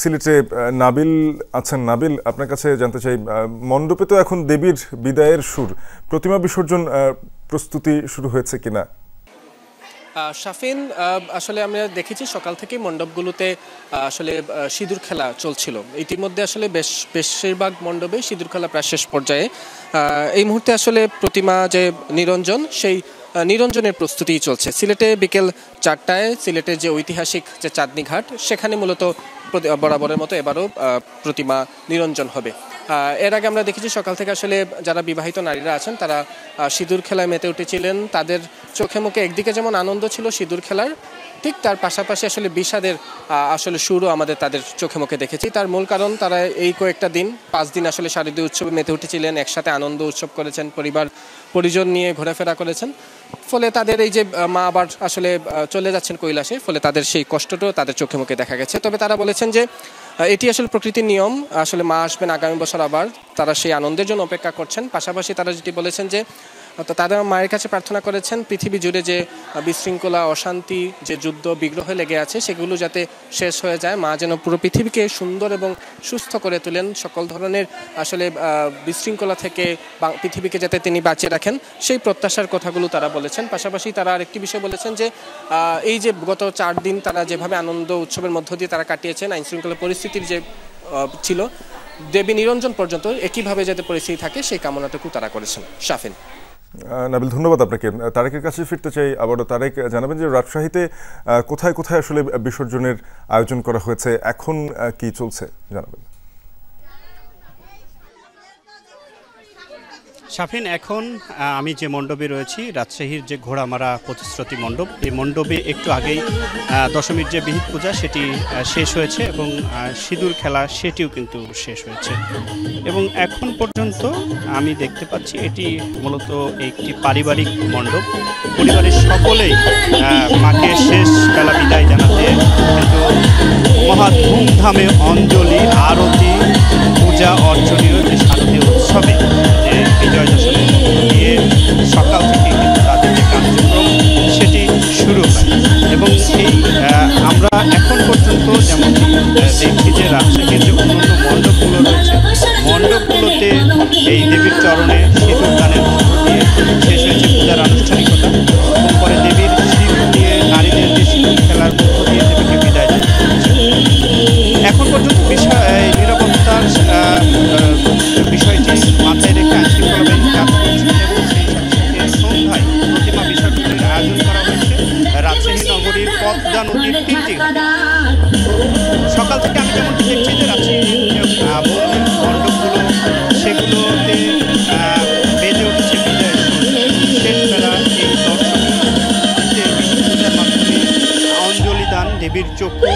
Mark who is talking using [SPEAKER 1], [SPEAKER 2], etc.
[SPEAKER 1] সিলেটে নাবিল আছেন। নাবিল, আপনার কাছে জানতে চাই, মণ্ডপে তো এখন দেবীর বিদায়ের সুর, প্রতিমা বিসর্জন প্রস্তুতি শুরু হয়েছে কিনা?
[SPEAKER 2] শাফিন, আসলে আমরা দেখেছি সকাল থেকেই মণ্ডপগুলোতে আসলে সিঁদুর খেলা চলছিল। ইতিমধ্যে আসলে বেশিরভাগ মণ্ডপে সিঁদুর খেলা প্রায় শেষ পর্যায়ে। এই মুহূর্তে আসলে প্রতিমা যে নিরঞ্জন, সেই নিরঞ্জনের প্রস্তুতি চলছে। সিলেটে বিকেল 4টায় সিলেটের যে ঐতিহাসিক যে চাঁদনী ঘাট, সেখানে মূলত বরাবরের মতো এবারও প্রতিমা নিরঞ্জন হবে। এর আগে আমরা দেখেছি সকাল থেকে আসলে যারা বিবাহিত নারীরা আছেন তারা সিঁদুর খেলায় মেতে উঠেছিলেন। তাদের চোখে মুখে একদিকে যেমন আনন্দ ছিল সিঁদুর খেলার, ঠিক তার পাশাপাশি আসলে বিষাদের আসলে সুরও আমাদের তাদের চোখে মুখে দেখেছি। তার মূল কারণ তারা এই কয়েকটা দিন 5 দিন আসলে শারদীয় উৎসবে মেতে উঠেছিলেন, একসাথে আনন্দ উৎসব করেছেন, পরিবার পরিজন নিয়ে ঘোরাফেরা করেছেন। ফলে তাদের এই যে মা আবার আসলে চলে যাচ্ছেন কৈলাসে, ফলে তাদের সেই কষ্টটাও তাদের চোখে মুখে দেখা গেছে। তবে তারা বলেছেন যে এটি আসলে প্রকৃতির নিয়ম, আসলে মা আসবেন আগামী বছর আবার, তারা সেই আনন্দের জন্য অপেক্ষা করছেন। পাশাপাশি তারা যেটি বলেছেন যে তারা মায়ের কাছে প্রার্থনা করেছেন পৃথিবী জুড়ে যে বিশৃঙ্খলা, অশান্তি, যে যুদ্ধ বিগ্রহ লেগে আছে সেগুলো যাতে শেষ হয়ে যায়, মা যেন পুরো পৃথিবীকে সুন্দর এবং সুস্থ করে তোলেন, সকল ধরনের আসলে বিশৃঙ্খলা থেকে পৃথিবীকে যাতে তিনি বাঁচিয়ে রাখেন, সেই প্রত্যাশার কথাগুলো তারা বলেছেন। পাশাপাশি তারা আরেকটি বিষয় বলেছেন যে এই যে গত 4 দিন তারা যেভাবে আনন্দ উৎসবের মধ্য দিয়ে তারা কাটিয়েছেন, আইনশৃঙ্খলা পরিস্থিতির যে ছিল, দেবী নিরঞ্জন পর্যন্ত একইভাবে যাতে পরিস্থিতি থাকে সেই কামনাটুকু তারা করেছেন। শাফিন।
[SPEAKER 1] নাবিল, ধন্যবাদ আপনাকে। তারেকের কাছে ফিরতে চাই আবারও। তারেক, জানাবেন যে রাজশাহীতে কোথায় কোথায় আসলে বিসর্জনের আয়োজন করা হয়েছে, এখন কি চলছে জানাবেন।
[SPEAKER 3] শাফিন, এখন আমি যে মণ্ডপে রয়েছি, রাজশাহীর যে ঘোড়ামারা প্রতিশ্রুতি মণ্ডপ, এই মণ্ডপে একটু আগেই দশমীর যে বিহিত পূজা সেটি শেষ হয়েছে এবং সিঁদুর খেলা সেটিও কিন্তু শেষ হয়েছে। এবং এখন পর্যন্ত আমি দেখতে পাচ্ছি এটি মূলত একটি পারিবারিক মণ্ডপ। পরিবারের সকলেই মাকে শেষ বেলা বিদায় জানাতে কিন্তু মহা ধুমধামে অঞ্জলি, আরতি, পূজা অর্চনীয় যে শারদীয় উৎসবে যে বিজয় দশমীর মধ্য দিয়ে সকাল থেকে কিন্তু তাদের যে কার্যক্রম সেটি শুরু হয়। এবং এই আমরা এখন পর্যন্ত যেমন দেখছি যে রাজশাহীর যে অন্যান্য মণ্ডপগুলো রয়েছে, মণ্ডপগুলোতে এই দেবীর চরণে সিঁদুর দানের মধ্য দিয়ে শেষ হয়েছে পূজার আনুষ্ঠানিকতা। এবং পরে দেবীর সিঁদুর নিয়ে নারীদের যে সিঁদুর খেলার মধ্য দিয়ে দেবীকে বিদায় জানানো হচ্ছে। এখন পর্যন্ত নিরাপত্তার বিষয়টি মাথায় রেখে আইনশৃঙ্খলা বাহিনী কাজ করছে এবং সেই সাথে সন্ধ্যায় প্রতিমা বিসর্জনের আয়োজন করা হয়েছে রাজশাহী নগরীর পদ্মা নদীর 3টি ঘাটে। সকাল থেকে আমি যেমনটি দেখছি যে রাজশাহীর মণ্ডপগুলো সেগুলোতে বেজে উঠেছে বিজয়ের শেষ বেলা এই দর্শনীর পূজার মাধ্যমে অঞ্জলি দান, দেবীর চক্ষু